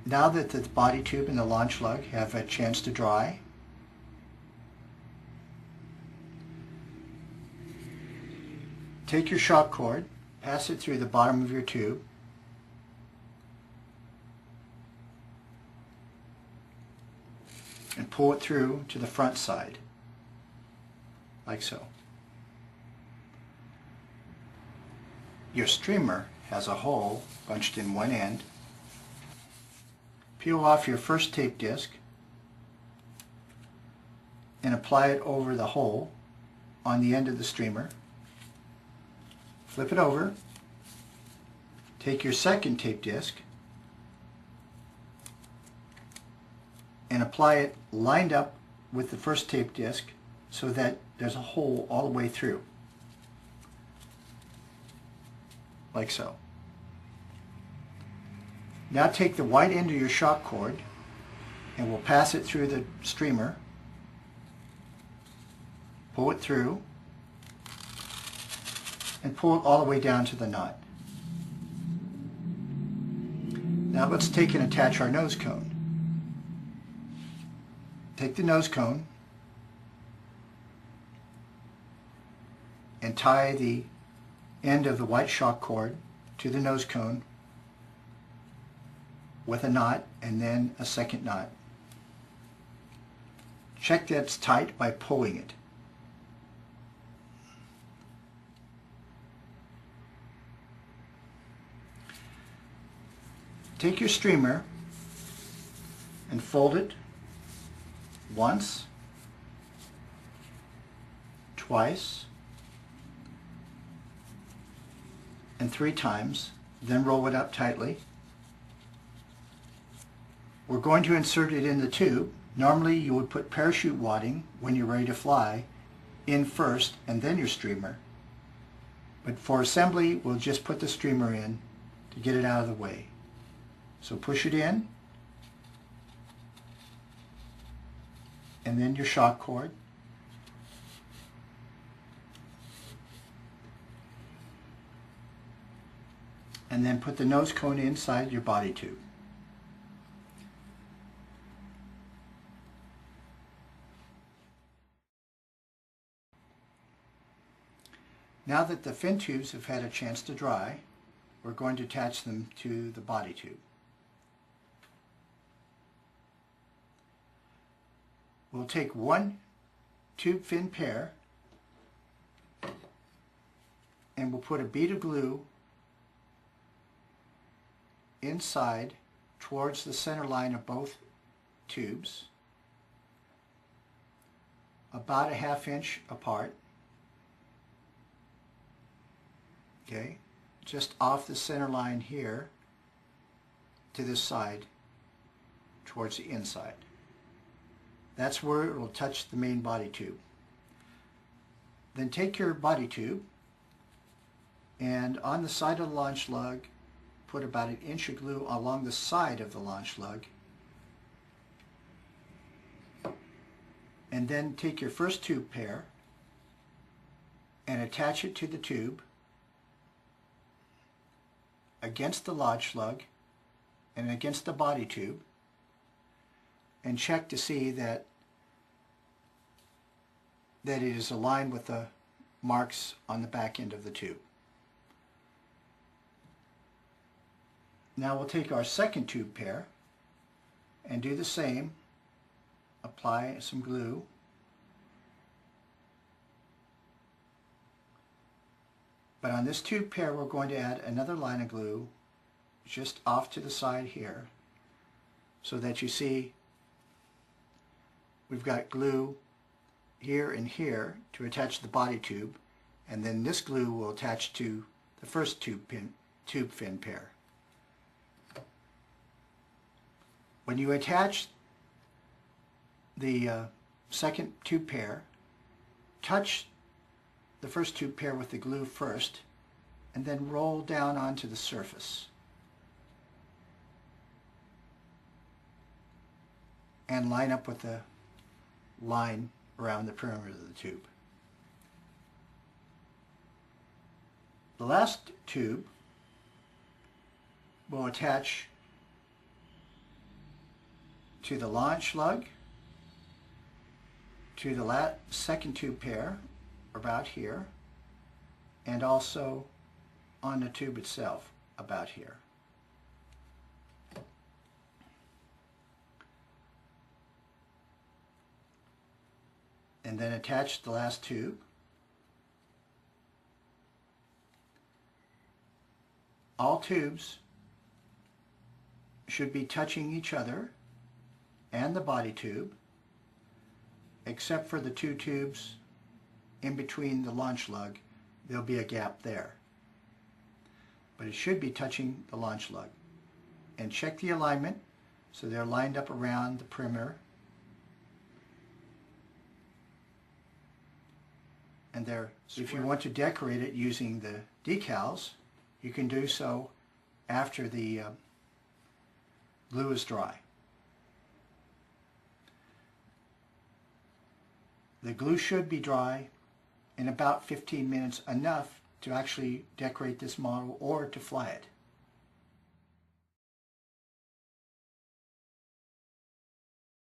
Now that the body tube and the launch lug have a chance to dry, take your shock cord, pass it through the bottom of your tube, and pull it through to the front side, like so. Your streamer has a hole punched in one end. Peel off your first tape disc and apply it over the hole on the end of the streamer. Flip it over. Take your second tape disc and apply it lined up with the first tape disc so that there's a hole all the way through, like so. Now take the white end of your shock cord and we'll pass it through the streamer, pull it through, and pull it all the way down to the nut. Now let's take and attach our nose cone. Take the nose cone and tie the end of the white shock cord to the nose cone with a knot and then a second knot. Check that it's tight by pulling it. Take your streamer and fold it once, twice, and 3 times, then roll it up tightly. We're going to insert it in the tube. Normally you would put parachute wadding when you're ready to fly in first and then your streamer. But for assembly, we'll just put the streamer in to get it out of the way. So push it in, and then your shock cord. And then put the nose cone inside your body tube. Now that the fin tubes have had a chance to dry, we're going to attach them to the body tube. We'll take one tube fin pair and we'll put a bead of glue inside towards the center line of both tubes, about a ½ inch apart. Okay, just off the center line here to this side towards the inside. That's where it will touch the main body tube. Then take your body tube and on the side of the launch lug put about 1 inch of glue along the side of the launch lug, and then take your first tube pair and attach it to the tube against the launch lug and against the body tube, and check to see that it is aligned with the marks on the back end of the tube. Now we'll take our second tube pair and do the same. Apply some glue. But on this tube pair we're going to add another line of glue just off to the side here so that you see we've got glue here and here to attach the body tube, and then this glue will attach to the first tube fin pair. When you attach the second tube pair, touch the first tube pair with the glue first and then roll down onto the surface and line up with the line around the perimeter of the tube. The last tube will attach to the launch lug, to the second tube pair about here, and also on the tube itself about here. And then attach the last tube. All tubes should be touching each other and the body tube, except for the two tubes in between the launch lug. There'll be a gap there. But it should be touching the launch lug. And check the alignment so they're lined up around the perimeter. And there, if you want to decorate it using the decals, you can do so after the glue is dry. The glue should be dry in about 15 minutes, enough to actually decorate this model or to fly it.